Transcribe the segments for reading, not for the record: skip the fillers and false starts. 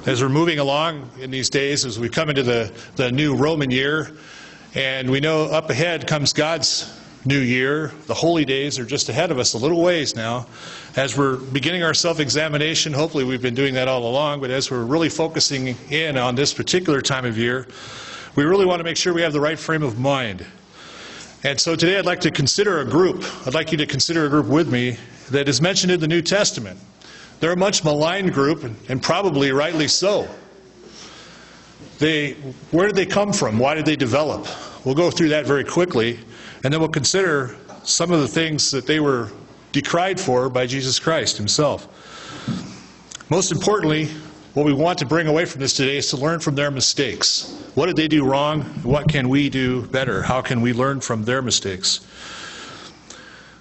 as we're moving along in these days, as we come into the new Roman year, and we know up ahead comes God's new year. The holy days are just ahead of us a little ways now. As we're beginning our self-examination, hopefully we've been doing that all along, but as we're really focusing in on this particular time of year, we really want to make sure we have the right frame of mind. And so today I'd like to consider a group. I'd like you to consider a group with me that is mentioned in the New Testament. They're a much maligned group, and probably rightly so. Where did they come from? Why did they develop? We'll go through that very quickly, and then we'll consider some of the things that they were decried for by Jesus Christ himself. Most importantly, what we want to bring away from this today is to learn from their mistakes. What did they do wrong? What can we do better? How can we learn from their mistakes?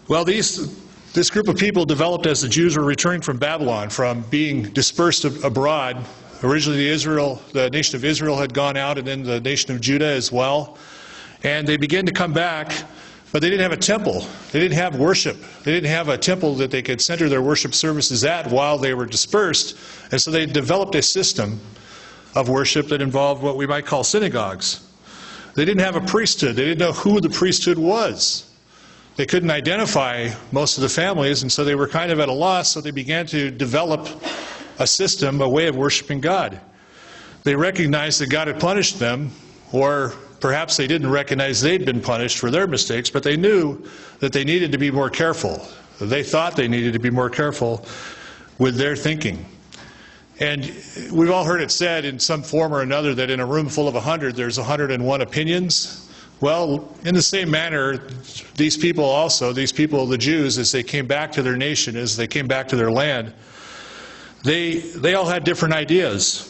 Well, this group of people developed as the Jews were returning from Babylon, from being dispersed abroad. Originally the nation of Israel had gone out, and then the nation of Judah as well. And they began to come back, but they didn't have a temple. They didn't have worship. They didn't have a temple that they could center their worship services at while they were dispersed. And so they developed a system of worship that involved what we might call synagogues. They didn't have a priesthood. They didn't know who the priesthood was. They couldn't identify most of the families, and so they were kind of at a loss, so they began to develop a system, a way of worshiping God. They recognized that God had punished them, or perhaps they didn't recognize they'd been punished for their mistakes, but they knew that they needed to be more careful. They thought they needed to be more careful with their thinking. And we've all heard it said in some form or another that in a room full of 100, there's 101 opinions. Well, in the same manner, these people, the Jews, as they came back to their nation, as they came back to their land, they all had different ideas.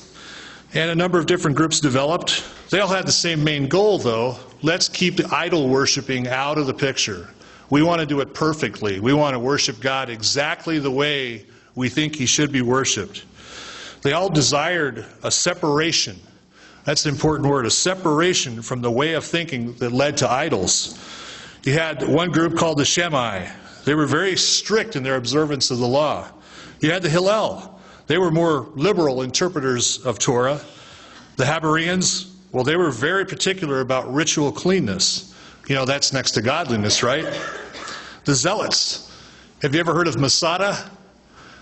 And a number of different groups developed. They all had the same main goal, though. Let's keep the idol worshiping out of the picture. We want to do it perfectly. We want to worship God exactly the way we think He should be worshipped. They all desired a separation. That's an important word, a separation from the way of thinking that led to idols. You had one group called the Shammai. They were very strict in their observance of the law. You had the Hillel. They were more liberal interpreters of Torah. The Habareans, well, they were very particular about ritual cleanness. You know, that's next to godliness, right? The Zealots. Have you ever heard of Masada?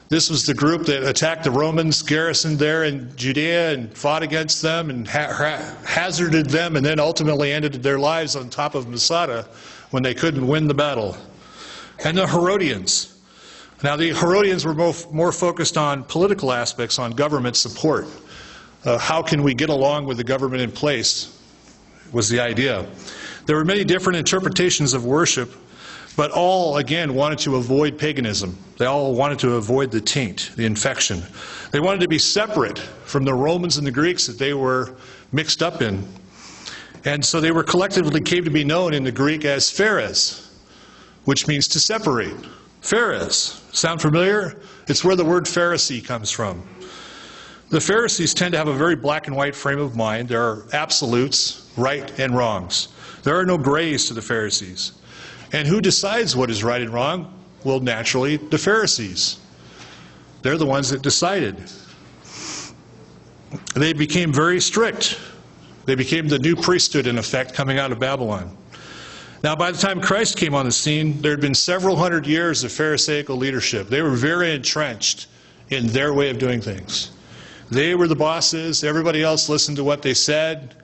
This was the group that attacked the Romans garrisoned there in Judea and fought against them and hazarded them, and then ultimately ended their lives on top of Masada when they couldn't win the battle. And the Herodians. Now, the Herodians were more focused on political aspects, on government support. How can we get along with the government in place was the idea. There were many different interpretations of worship, but all, again, wanted to avoid paganism. They all wanted to avoid the taint, the infection. They wanted to be separate from the Romans and the Greeks that they were mixed up in. And so they were collectively came to be known in the Greek as Phares, which means to separate. Phares. Sound familiar? It's where the word Pharisee comes from. The Pharisees tend to have a very black and white frame of mind. There are absolutes, right and wrongs. There are no grays to the Pharisees. And who decides what is right and wrong? Well, naturally, the Pharisees. They're the ones that decided. They became very strict. They became the new priesthood, in effect, coming out of Babylon. Now, by the time Christ came on the scene, there had been several hundred years of Pharisaical leadership. They were very entrenched in their way of doing things. They were the bosses. Everybody else listened to what they said.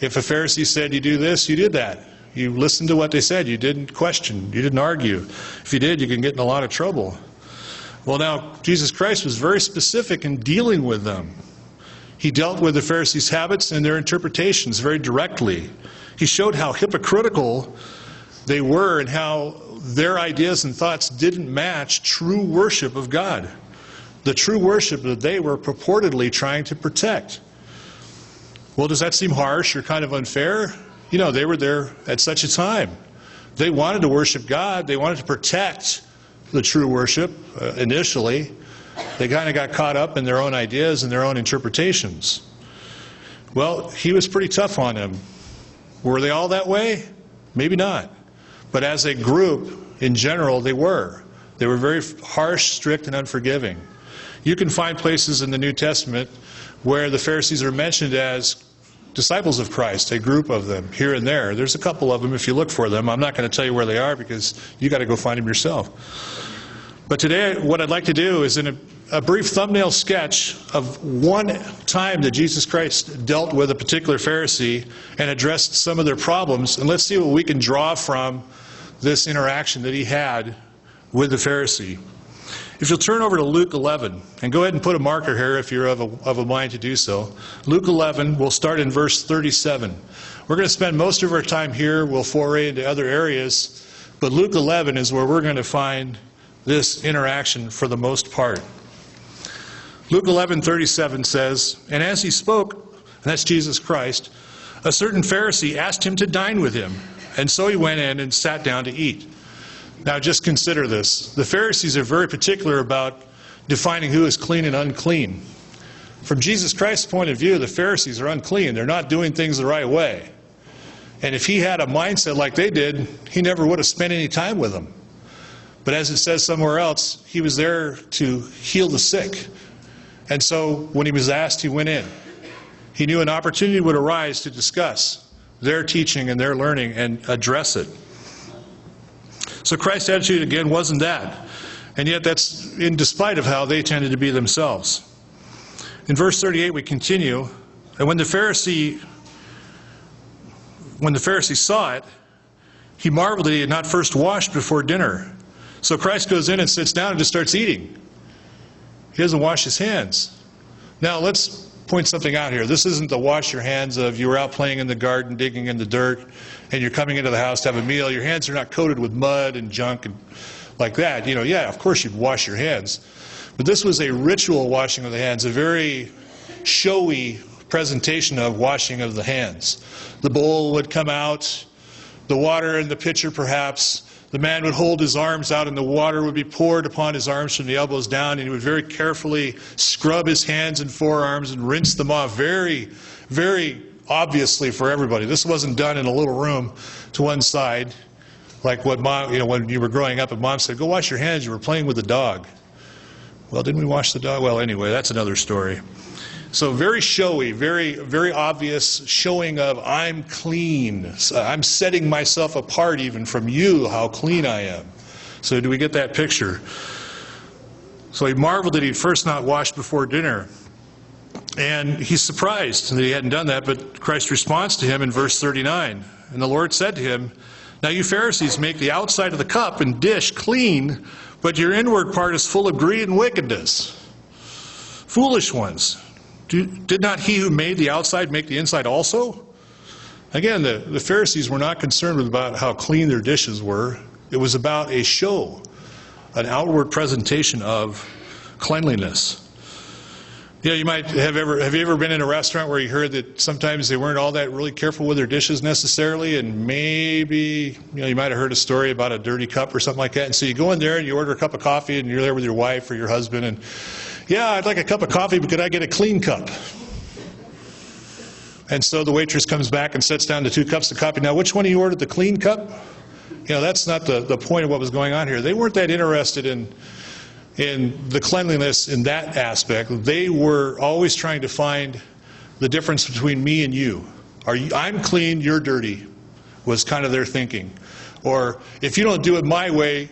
If a Pharisee said, you do this, you did that. You listened to what they said. You didn't question. You didn't argue. If you did, you can get in a lot of trouble. Well, now, Jesus Christ was very specific in dealing with them. He dealt with the Pharisees' habits and their interpretations very directly. He showed how hypocritical they were and how their ideas and thoughts didn't match true worship of God. The true worship that they were purportedly trying to protect. Well, does that seem harsh or kind of unfair? You know, they were there at such a time. They wanted to worship God. They wanted to protect the true worship initially. They kind of got caught up in their own ideas and their own interpretations. Well, he was pretty tough on them. Were they all that way? Maybe not. But as a group, in general, they were. They were very harsh, strict, and unforgiving. You can find places in the New Testament where the Pharisees are mentioned as disciples of Christ, a group of them, here and there. There's a couple of them if you look for them. I'm not going to tell you where they are because you got to go find them yourself. But today, what I'd like to do is in a brief thumbnail sketch of one time that Jesus Christ dealt with a particular Pharisee and addressed some of their problems, and let's see what we can draw from this interaction that he had with the Pharisee. If you'll turn over to Luke 11, and go ahead and put a marker here if you're of a mind to do so. Luke 11, we'll start in verse 37. We're going to spend most of our time here. We'll foray into other areas, but Luke 11 is where we're going to find this interaction for the most part. Luke 11:37 says, "And as he spoke," and that's Jesus Christ, "a certain Pharisee asked him to dine with him, and so he went in and sat down to eat." Now just consider this. The Pharisees are very particular about defining who is clean and unclean. From Jesus Christ's point of view, the Pharisees are unclean. They're not doing things the right way. And if he had a mindset like they did, he never would have spent any time with them. But as it says somewhere else, he was there to heal the sick. And so when he was asked, he went in. He knew an opportunity would arise to discuss their teaching and their learning and address it. So Christ's attitude, again, wasn't that. And yet that's in despite of how they tended to be themselves. In verse 38 we continue, "And when the Pharisee saw it, he marveled that he had not first washed before dinner." So Christ goes in and sits down and just starts eating. He doesn't wash his hands. Now let's point something out here. This isn't the wash your hands of you were out playing in the garden, digging in the dirt, and you're coming into the house to have a meal. Your hands are not coated with mud and junk and like that. Yeah, of course you'd wash your hands. But this was a ritual washing of the hands, a very showy presentation of washing of the hands. The bowl would come out, the water in the pitcher perhaps. The man would hold his arms out and the water would be poured upon his arms from the elbows down, and he would very carefully scrub his hands and forearms and rinse them off very, very obviously for everybody. This wasn't done in a little room to one side, like what mom, when you were growing up and mom said, "Go wash your hands, you were playing with the dog." Well, didn't we wash the dog? Well, anyway, that's another story. So very showy, very, very obvious showing of I'm clean. I'm setting myself apart even from you, how clean I am. So do we get that picture? So he marveled that he'd first not washed before dinner. And he's surprised that he hadn't done that, but Christ responds to him in verse 39. "And the Lord said to him, Now you Pharisees make the outside of the cup and dish clean, but your inward part is full of greed and wickedness. Foolish ones. Did not he who made the outside make the inside also?" Again, the Pharisees were not concerned about how clean their dishes were. It was about a show, an outward presentation of cleanliness. You have you ever been in a restaurant where you heard that sometimes they weren't all that really careful with their dishes necessarily, and maybe you might have heard a story about a dirty cup or something like that, and so you go in there and you order a cup of coffee and you're there with your wife or your husband, and "Yeah, I'd like a cup of coffee, but could I get a clean cup?" And so the waitress comes back and sets down the 2 cups of coffee. Now, which one of you ordered the clean cup? That's not the point of what was going on here. They weren't that interested in the cleanliness in that aspect. They were always trying to find the difference between me and you. I'm clean, you're dirty, was kind of their thinking. Or if you don't do it my way,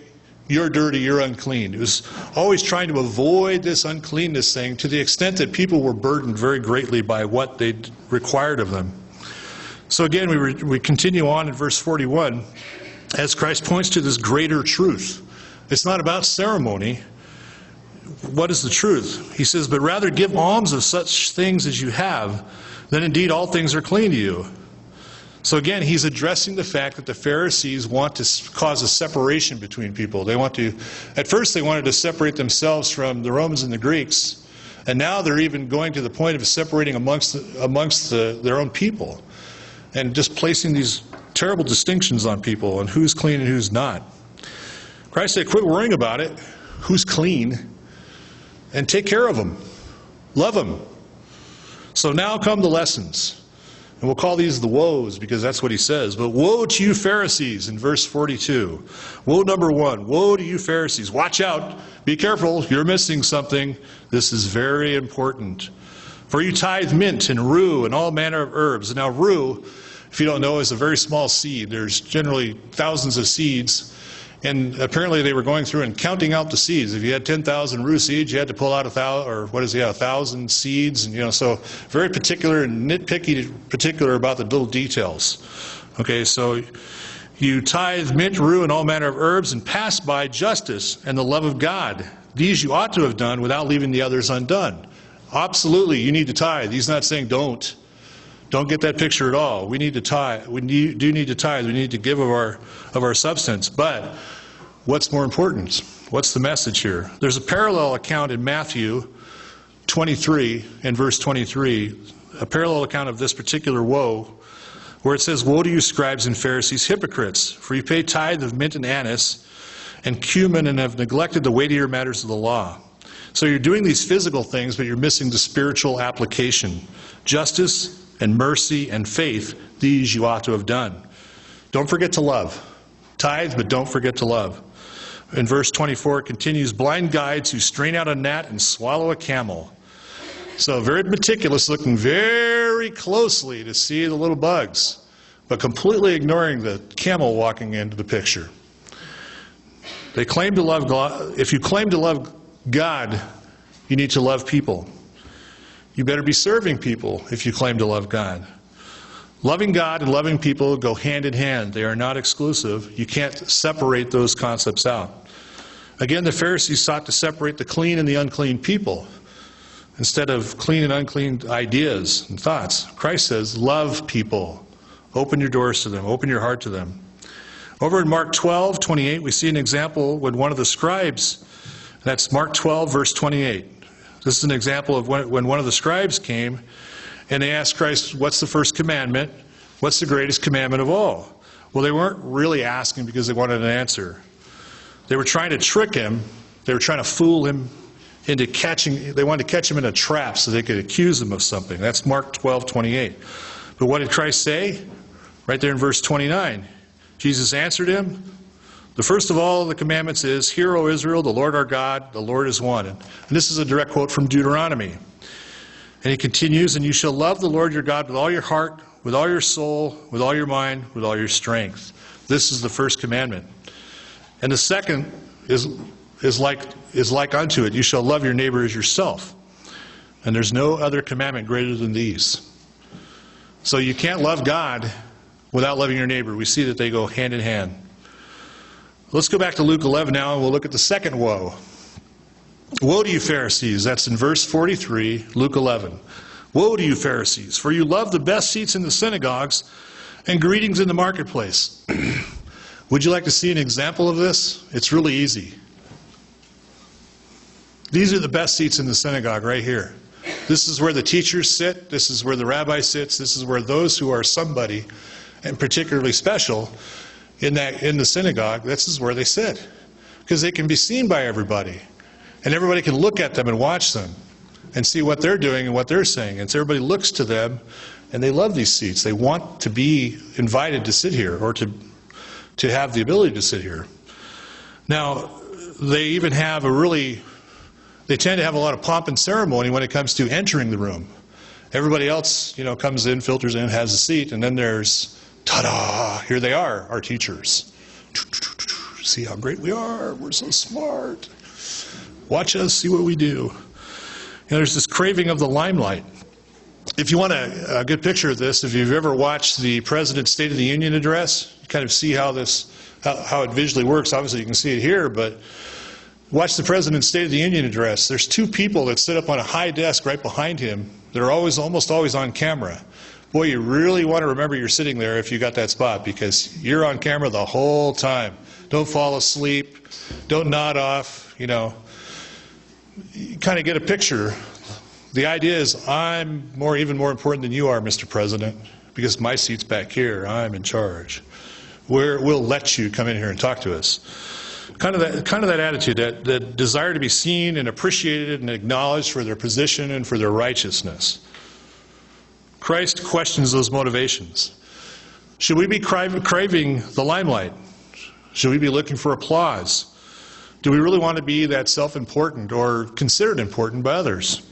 you're dirty, you're unclean. It was always trying to avoid this uncleanness thing to the extent that people were burdened very greatly by what they required of them. So again, we continue on in verse 41 as Christ points to this greater truth. It's not about ceremony. What is the truth? He says, "But rather give alms of such things as you have, then indeed all things are clean to you." So again, he's addressing the fact that the Pharisees want to cause a separation between people. At first they wanted to separate themselves from the Romans and the Greeks, and now they're even going to the point of separating amongst their own people, and just placing these terrible distinctions on people and who's clean and who's not. Christ said, quit worrying about it, who's clean, and take care of them. Love them. So now come the lessons. And we'll call these the woes because that's what he says. But woe to you Pharisees in verse 42. Woe number 1. Woe to you Pharisees. Watch out. Be careful. You're missing something. This is very important. For you tithe mint and rue and all manner of herbs. And now rue, if you don't know, is a very small seed. There's generally thousands of seeds. And apparently they were going through and counting out the seeds. If you had 10,000 rue seeds, you had to pull out 1,000 seeds. And, so very particular and nitpicky particular about the little details. Okay, so you tithe mint, rue, and all manner of herbs, and pass by justice and the love of God. These you ought to have done without leaving the others undone. Absolutely, you need to tithe. He's not saying don't. Don't get that picture at all. We need to tithe. We do need to tithe. We need to give of our substance. But what's more important? What's the message here? There's a parallel account in Matthew 23 and verse 23, a parallel account of this particular woe, where it says, "Woe to you, scribes and Pharisees, hypocrites, for you pay tithe of mint and anise and cumin and have neglected the weightier matters of the law." So you're doing these physical things, but you're missing the spiritual application. Justice and mercy and faith, these you ought to have done. Don't forget to love. Tithe, but don't forget to love. In verse 24, it continues, "Blind guides who strain out a gnat and swallow a camel." So very meticulous, looking very closely to see the little bugs, but completely ignoring the camel walking into the picture. They claim to love God. If you claim to love God, you need to love people. You better be serving people if you claim to love God. Loving God and loving people go hand in hand. They are not exclusive. You can't separate those concepts out. Again, the Pharisees sought to separate the clean and the unclean people instead of clean and unclean ideas and thoughts. Christ says, love people. Open your doors to them. Open your heart to them. Over in Mark 12:28, we see an example when one of the scribes, that's Mark 12, verse 28. This is an example of when one of the scribes came and they asked Christ, what's the first commandment? What's the greatest commandment of all? Well, they weren't really asking because they wanted an answer. They were trying to trick him. They were trying to fool him into catching. They wanted to catch him in a trap so they could accuse him of something. That's Mark 12:28. But what did Christ say? Right there in verse 29. Jesus answered him, "The first of all the commandments is, Hear, O Israel, the Lord our God, the Lord is one." And this is a direct quote from Deuteronomy. And he continues, "And you shall love the Lord your God with all your heart, with all your soul, with all your mind, with all your strength." This is the first commandment. And the second is like unto it. You shall love your neighbor as yourself. And there's no other commandment greater than these. So you can't love God without loving your neighbor. We see that they go hand in hand. Let's go back to Luke 11 now, and we'll look at the second woe. Woe to you, Pharisees. That's in verse 43, Luke 11. Woe to you, Pharisees, for you love the best seats in the synagogues and greetings in the marketplace. Would you like to see an example of this? It's really easy. These are the best seats in the synagogue right here. This is where the teachers sit. This is where the rabbi sits. This is where those who are somebody, and particularly special, in the synagogue, this is where they sit. Because they can be seen by everybody. And everybody can look at them and watch them and see what they're doing and what they're saying. And so everybody looks to them, and they love these seats. They want to be invited to sit here or to have the ability to sit here. Now, they even have they tend to have a lot of pomp and ceremony when it comes to entering the room. Everybody else, comes in, filters in, has a seat, and then there's, ta-da, here they are, our teachers. See how great we are, we're so smart. Watch us, see what we do. There's this craving of the limelight. If you want a good picture of this, if you've ever watched the President's State of the Union address, you kind of see how it visually works. Obviously you can see it here, but watch the President's State of the Union address. There's two people that sit up on a high desk right behind him that are almost always on camera. Boy, you really want to remember you're sitting there if you got that spot, because you're on camera the whole time. Don't fall asleep. Don't nod off. You kind of get a picture. The idea is, I'm even more important than you are, Mr. President, because my seat's back here. I'm in charge. We'll let you come in here and talk to us. Kind of that attitude, that desire to be seen and appreciated and acknowledged for their position and for their righteousness. Christ questions those motivations. Should we be craving the limelight? Should we be looking for applause? Do we really want to be that self-important or considered important by others?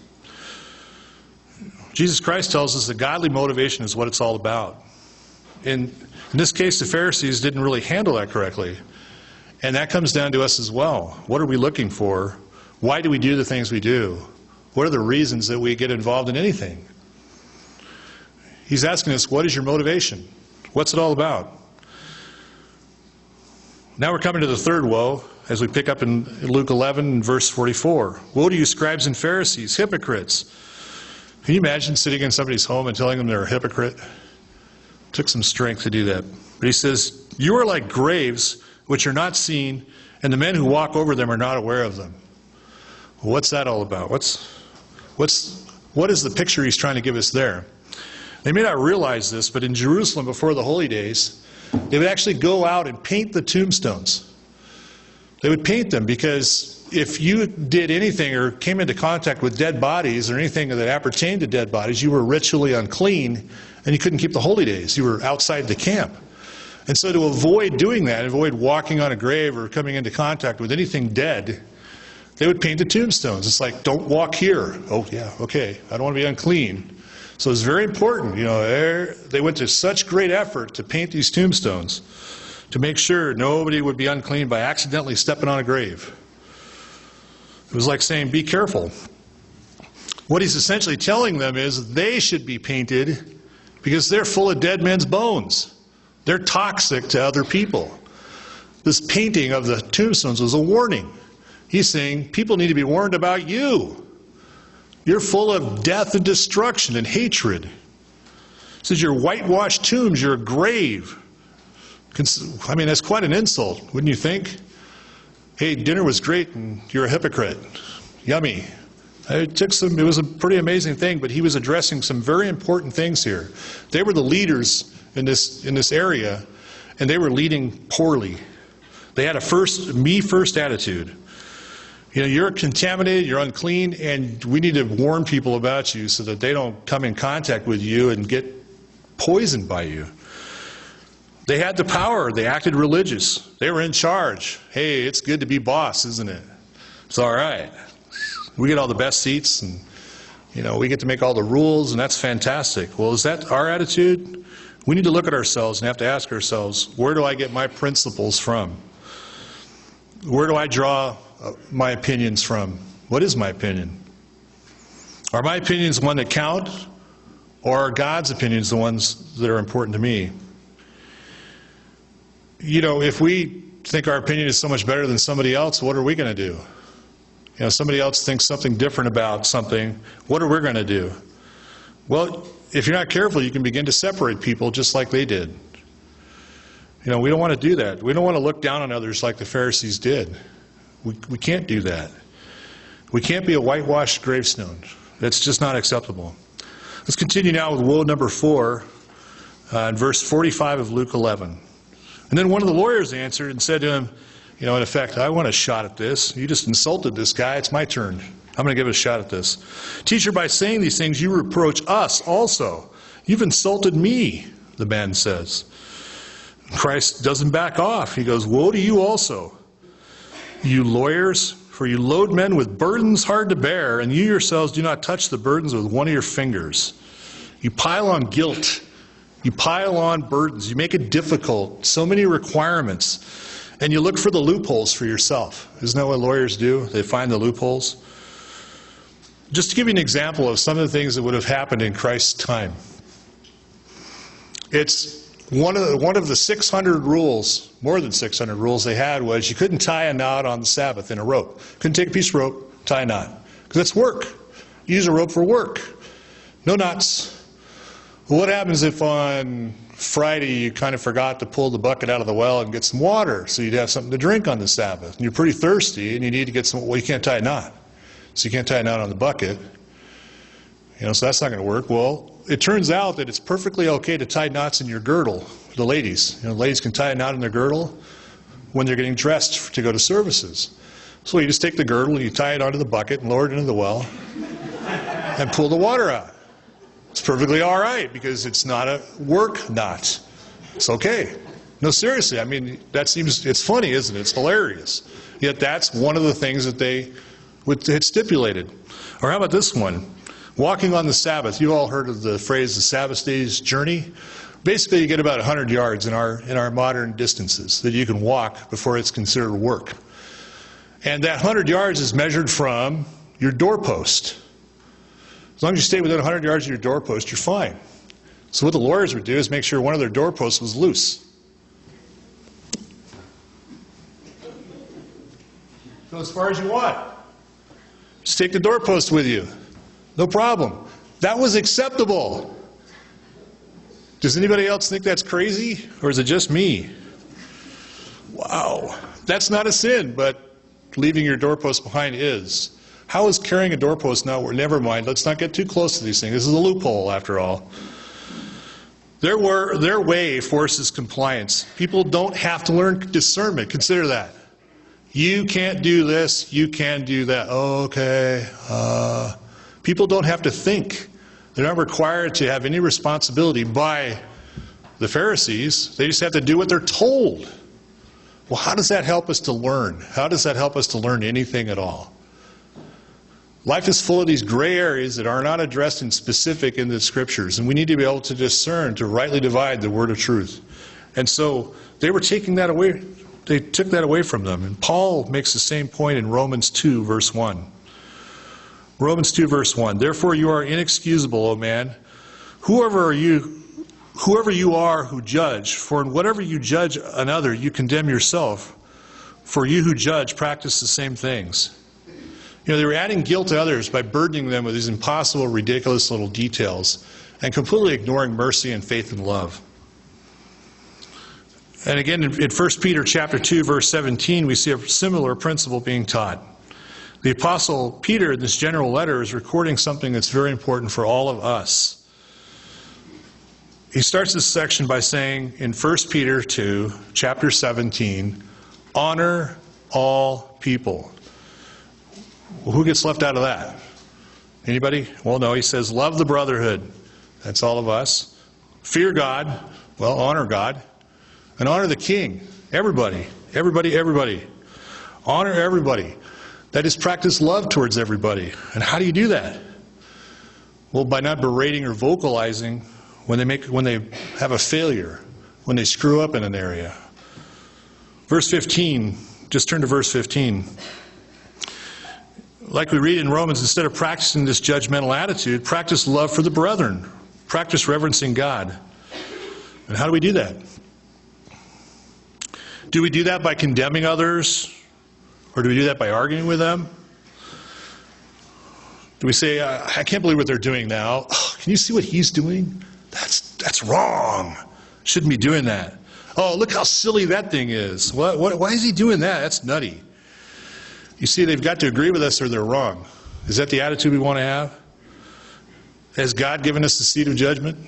Jesus Christ tells us that godly motivation is what it's all about. In this case, the Pharisees didn't really handle that correctly. And that comes down to us as well. What are we looking for? Why do we do the things we do? What are the reasons that we get involved in anything? He's asking us, what is your motivation? What's it all about? Now we're coming to the third woe, as we pick up in Luke 11, verse 44. Woe to you, scribes and Pharisees, hypocrites! Can you imagine sitting in somebody's home and telling them they're a hypocrite? It took some strength to do that. But he says, you are like graves which are not seen, and the men who walk over them are not aware of them. Well, what's that all about? What is the picture he's trying to give us there? They may not realize this, but in Jerusalem before the holy days, they would actually go out and paint the tombstones. They would paint them because if you did anything or came into contact with dead bodies or anything that appertained to dead bodies, you were ritually unclean and you couldn't keep the holy days. You were outside the camp. And so to avoid doing that, avoid walking on a grave or coming into contact with anything dead, they would paint the tombstones. It's like, don't walk here. Oh, yeah, okay, I don't want to be unclean. So it's very important, they went to such great effort to paint these tombstones to make sure nobody would be unclean by accidentally stepping on a grave. It was like saying, be careful. What he's essentially telling them is they should be painted because they're full of dead men's bones. They're toxic to other people. This painting of the tombstones was a warning. He's saying, people need to be warned about you. You're full of death and destruction and hatred. He says you're whitewashed tombs, you're a grave. I mean, that's quite an insult, wouldn't you think? Hey, dinner was great and you're a hypocrite. Yummy. It was a pretty amazing thing, but he was addressing some very important things here. They were the leaders in this area, and they were leading poorly. They had a me first attitude. You're contaminated, you're unclean, and we need to warn people about you so that they don't come in contact with you and get poisoned by you. They had the power. They acted religious. They were in charge. Hey, it's good to be boss, isn't it? It's all right. We get all the best seats, and we get to make all the rules, and that's fantastic. Well, is that our attitude? We need to look at ourselves and have to ask ourselves, where do I get my principles from? Where do I draw my opinions from? What is my opinion? Are my opinions the one that count, or are God's opinions the ones that are important to me? If we think our opinion is so much better than somebody else, what are we going to do? Somebody else thinks something different about something, what are we going to do? Well, if you're not careful, you can begin to separate people just like they did. We don't want to do that. We don't want to look down on others like the Pharisees did. We can't do that. We can't be a whitewashed gravestone. That's just not acceptable. Let's continue now with woe number 4 in verse 45 of Luke 11. And then one of the lawyers answered and said to him, in effect, I want a shot at this. You just insulted this guy. It's my turn. I'm going to give it a shot at this. Teacher, by saying these things, you reproach us also. You've insulted me, the man says. Christ doesn't back off. He goes, woe to you also, you lawyers, for you load men with burdens hard to bear, and you yourselves do not touch the burdens with one of your fingers. You pile on guilt. You pile on burdens. You make it difficult. So many requirements. And you look for the loopholes for yourself. Isn't that what lawyers do? They find the loopholes. Just to give you an example of some of the things that would have happened in Christ's time. It's one of the 600 rules, more than 600 rules they had, was you couldn't tie a knot on the Sabbath in a rope. Couldn't take a piece of rope, tie a knot. Because it's work. Use a rope for work. No knots. Well, what happens if on Friday you kind of forgot to pull the bucket out of the well and get some water so you'd have something to drink on the Sabbath? And you're pretty thirsty and you need to get some, well, you can't tie a knot. So you can't tie a knot on the bucket. So that's not going to work. Well, it turns out that it's perfectly okay to tie knots in your girdle. The ladies. Ladies can tie a knot in their girdle when they're getting dressed to go to services. So you just take the girdle and you tie it onto the bucket and lower it into the well and pull the water out. It's perfectly all right because it's not a work knot. It's okay. No, seriously, I mean, it's funny, isn't it? It's hilarious. Yet that's one of the things that they had stipulated. Or how about this one? Walking on the Sabbath. You all heard of the phrase, the Sabbath day's journey? Basically, you get about 100 yards in our modern distances that you can walk before it's considered work. And that 100 yards is measured from your doorpost. As long as you stay within 100 yards of your doorpost, you're fine. So what the lawyers would do is make sure one of their doorposts was loose. Go as far as you want. Just take the doorpost with you. No problem. That was acceptable. Does anybody else think that's crazy? Or is it just me? Wow. That's not a sin, but leaving your doorpost behind is. How is carrying a doorpost not? Never mind. Let's not get too close to these things. This is a loophole, after all. Their way forces compliance. People don't have to learn discernment. Consider that. You can't do this. You can do that. Okay. People don't have to think. They're not required to have any responsibility by the Pharisees. They just have to do what they're told. Well, how does that help us to learn? How does that help us to learn anything at all? Life is full of these gray areas that are not addressed in specific in the Scriptures, and we need to be able to discern, to rightly divide the word of truth. And so they were taking that away. They took that away from them. And Paul makes the same point in Romans 2, verse 1. Romans 2, verse 1. Therefore you are inexcusable, O man, whoever you are who judge, for in whatever you judge another, you condemn yourself. For you who judge practice the same things. You know, they were adding guilt to others by burdening them with these impossible, ridiculous little details and completely ignoring mercy and faith and love. And again, in 1 Peter chapter 2, verse 17, we see a similar principle being taught. The Apostle Peter, in this general letter, is recording something that's very important for all of us. He starts this section by saying in 1 Peter 2, chapter 17, honor all people. Well, who gets left out of that? Anybody? Well, no, he says love the brotherhood. That's all of us. Fear God. Well, honor God. And honor the king. Everybody. Everybody, everybody. Honor everybody. That is, practice love towards everybody. And how do you do that? Well, by not berating or vocalizing when they have a failure, when they screw up in an area. Verse 15, just turn to verse 15. Like we read in Romans, instead of practicing this judgmental attitude, practice love for the brethren. Practice reverencing God. And how do we do that? Do we do that by condemning others? Or do we do that by arguing with them? Do we say, I can't believe what they're doing now. Oh, can you see what he's doing? That's wrong. Shouldn't be doing that. Oh, look how silly that thing is. Why is he doing that? That's nutty. You see, they've got to agree with us or they're wrong. Is that the attitude we want to have? Has God given us the seat of judgment?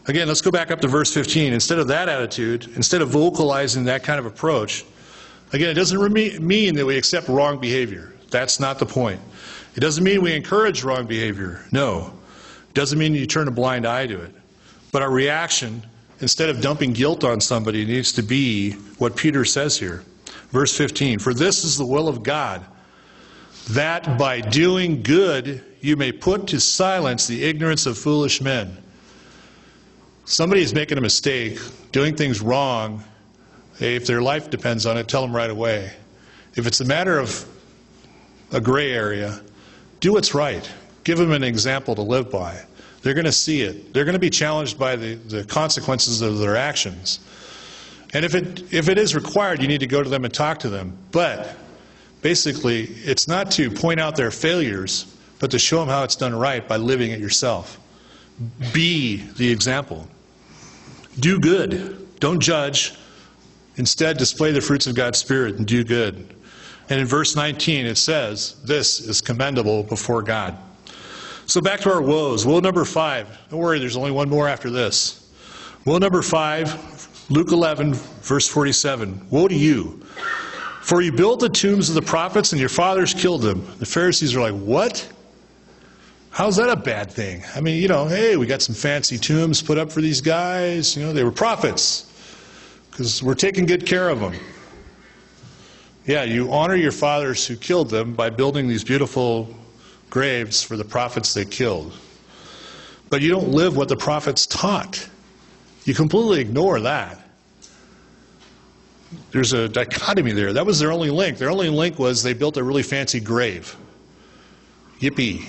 Again, let's go back up to verse 15. Instead of that attitude, instead of vocalizing that kind of approach, again, it doesn't mean that we accept wrong behavior. That's not the point. It doesn't mean we encourage wrong behavior. No. It doesn't mean you turn a blind eye to it. But our reaction, instead of dumping guilt on somebody, needs to be what Peter says here. Verse 15, for this is the will of God, that by doing good you may put to silence the ignorance of foolish men. Somebody is making a mistake, doing things wrong. If their life depends on it, tell them right away. If it's a matter of a gray area, do what's right. Give them an example to live by. They're going to see it. They're going to be challenged by the consequences of their actions. And if it is required, you need to go to them and talk to them. But basically, it's not to point out their failures, but to show them how it's done right by living it yourself. Be the example. Do good. Don't judge. Instead, display the fruits of God's Spirit and do good. And in verse 19, it says, this is commendable before God. So back to our woes. Woe number 5. Don't worry, there's only one more after this. Woe number 5, Luke 11, verse 47. Woe to you, for you built the tombs of the prophets and your fathers killed them. The Pharisees are like, what? How's that a bad thing? I mean, hey, we got some fancy tombs put up for these guys. They were prophets because we're taking good care of them. Yeah, you honor your fathers who killed them by building these beautiful graves for the prophets they killed. But you don't live what the prophets taught. You completely ignore that. There's a dichotomy there. That was their only link. Their only link was they built a really fancy grave. Yippee.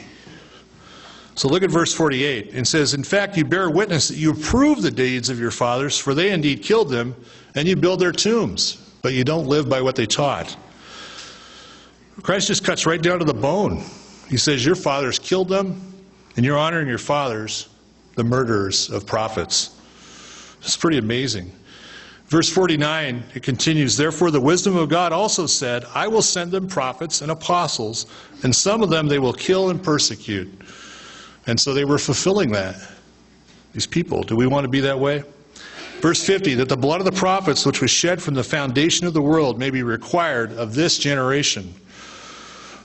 So look at verse 48. It says, in fact, you bear witness that you approve the deeds of your fathers, for they indeed killed them, and you build their tombs, but you don't live by what they taught. Christ just cuts right down to the bone. He says, your fathers killed them, and you're honoring your fathers, the murderers of prophets. It's pretty amazing. Verse 49, it continues, therefore the wisdom of God also said, I will send them prophets and apostles, and some of them they will kill and persecute. And so they were fulfilling that. These people, do we want to be that way? Verse 50, that the blood of the prophets which was shed from the foundation of the world may be required of this generation.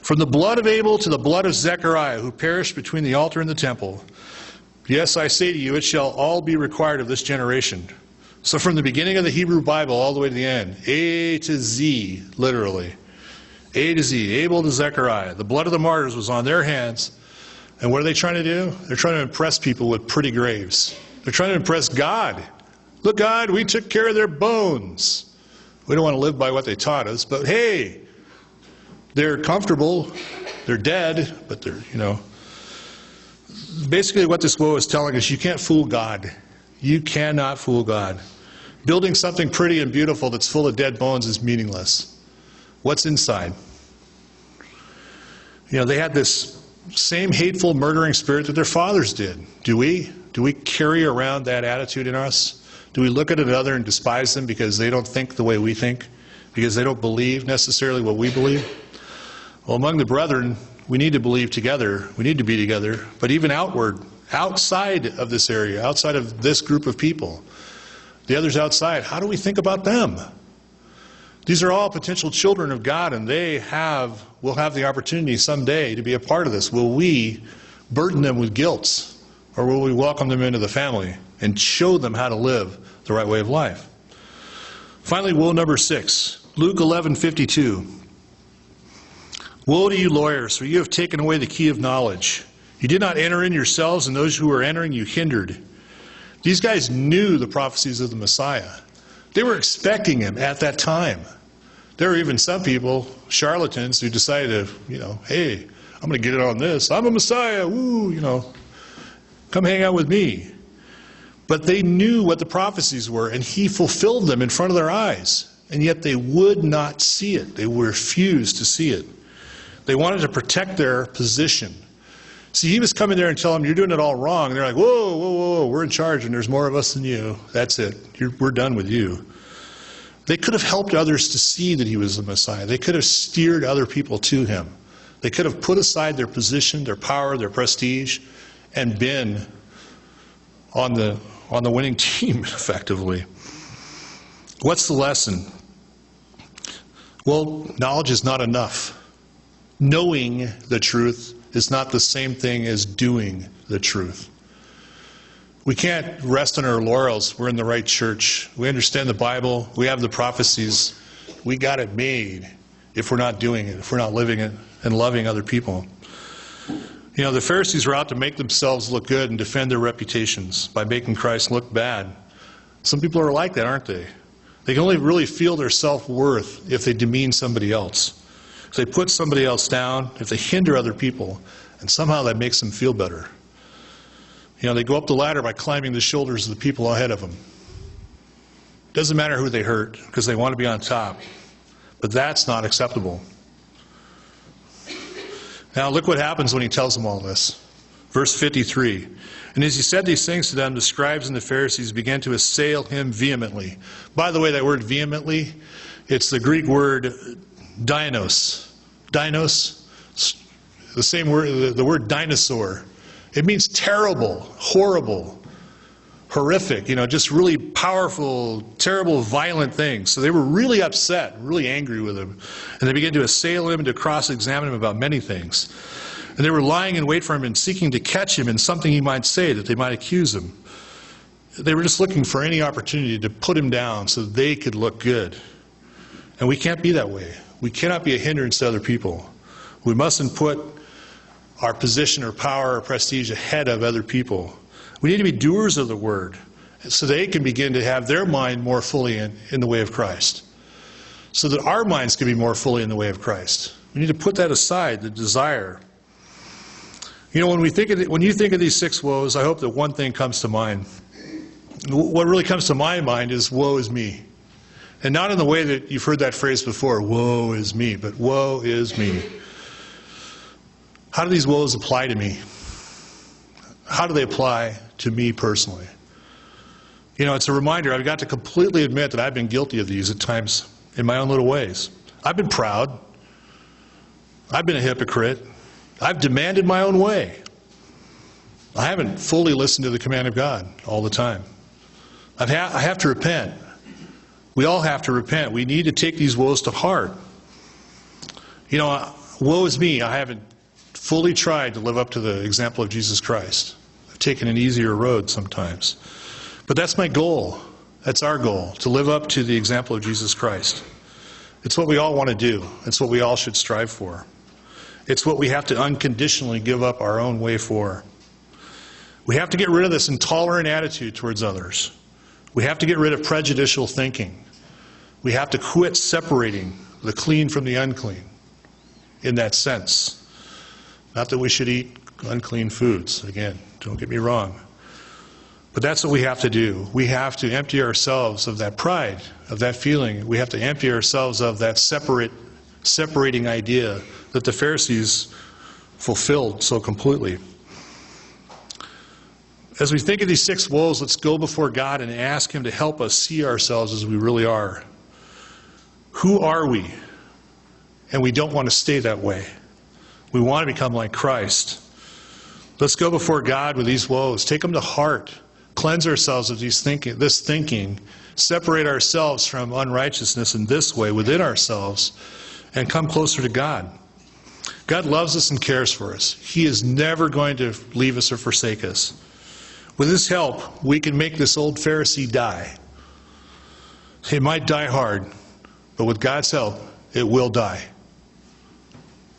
From the blood of Abel to the blood of Zechariah, who perished between the altar and the temple. Yes, I say to you, it shall all be required of this generation. So from the beginning of the Hebrew Bible all the way to the end, A to Z, literally. A to Z, Abel to Zechariah. The blood of the martyrs was on their hands. And what are they trying to do? They're trying to impress people with pretty graves. They're trying to impress God. Look, God, we took care of their bones. We don't want to live by what they taught us, but hey, they're comfortable. They're dead, but they're, Basically what this woe is telling us, you can't fool God. You cannot fool God. Building something pretty and beautiful that's full of dead bones is meaningless. What's inside? They had this same hateful, murdering spirit that their fathers did. Do we? Do we carry around that attitude in us? Do we look at another and despise them because they don't think the way we think? Because they don't believe necessarily what we believe? Well, among the brethren, we need to believe together. We need to be together. But even outside of this area, outside of this group of people, the others outside, how do we think about them? These are all potential children of God, and will have the opportunity someday to be a part of this. Will we burden them with guilt, or will we welcome them into the family and show them how to live the right way of life? Finally, woe number 6, Luke 11:52. Woe to you lawyers, for you have taken away the key of knowledge. You did not enter in yourselves, and those who were entering you hindered. These guys knew the prophecies of the Messiah. They were expecting him at that time. There were even some people, charlatans, who decided to, hey, I'm going to get it on this. I'm a Messiah. Woo, come hang out with me. But they knew what the prophecies were, and he fulfilled them in front of their eyes. And yet they would not see it. They refused to see it. They wanted to protect their position. See, he was coming there and telling them, you're doing it all wrong. And they're like, whoa, whoa, whoa, we're in charge and there's more of us than you. That's it. We're done with you. They could have helped others to see that he was the Messiah. They could have steered other people to him. They could have put aside their position, their power, their prestige, and been on the winning team, effectively. What's the lesson? Well, knowledge is not enough. Knowing the truth is not the same thing as doing the truth. We can't rest on our laurels. We're in the right church. We understand the Bible. We have the prophecies. We got it made if we're not doing it, if we're not living it and loving other people. The Pharisees were out to make themselves look good and defend their reputations by making Christ look bad. Some people are like that, aren't they? They can only really feel their self-worth if they demean somebody else. If they put somebody else down, if they hinder other people, and somehow that makes them feel better. They go up the ladder by climbing the shoulders of the people ahead of them. Doesn't matter who they hurt, because they want to be on top. But that's not acceptable. Now look what happens when he tells them all this. Verse 53. And as he said these things to them, the scribes and the Pharisees began to assail him vehemently. By the way, that word vehemently, it's the Greek word dinos. Dinos, the same word, the word dinosaur. It means terrible, horrible, horrific, just really powerful, terrible, violent things. So they were really upset, really angry with him. And they began to assail him and to cross-examine him about many things. And they were lying in wait for him and seeking to catch him in something he might say, that they might accuse him. They were just looking for any opportunity to put him down so that they could look good. And we can't be that way. We cannot be a hindrance to other people. We mustn't put our position or power or prestige ahead of other people. We need to be doers of the word so they can begin to have their mind more fully in the way of Christ. So that our minds can be more fully in the way of Christ. We need to put that aside, the desire. You know, when you think of these 6 woes, I hope that one thing comes to mind. What really comes to my mind is, woe is me. And not in the way that you've heard that phrase before, woe is me, but woe is me. How do these woes apply to me? How do they apply to me personally? You know, it's a reminder. I've got to completely admit that I've been guilty of these at times in my own little ways. I've been proud. I've been a hypocrite. I've demanded my own way. I haven't fully listened to the command of God all the time. I have to repent. We all have to repent. We need to take these woes to heart. You know, woe is me. I haven't fully tried to live up to the example of Jesus Christ. I've taken an easier road sometimes. But that's my goal. That's our goal, to live up to the example of Jesus Christ. It's what we all want to do. It's what we all should strive for. It's what we have to unconditionally give up our own way for. We have to get rid of this intolerant attitude towards others. We have to get rid of prejudicial thinking. We have to quit separating the clean from the unclean in that sense. Not that we should eat unclean foods. Again, don't get me wrong. But that's what we have to do. We have to empty ourselves of that pride, of that feeling. We have to empty ourselves of that separating idea that the Pharisees fulfilled so completely. As we think of these 6 woes, let's go before God and ask Him to help us see ourselves as we really are. Who are we? And we don't want to stay that way. We want to become like Christ. Let's go before God with these woes. Take them to heart. Cleanse ourselves of this thinking. Separate ourselves from unrighteousness in this way within ourselves and come closer to God. God loves us and cares for us. He is never going to leave us or forsake us. With His help, we can make this old Pharisee die. It might die hard, but with God's help, it will die.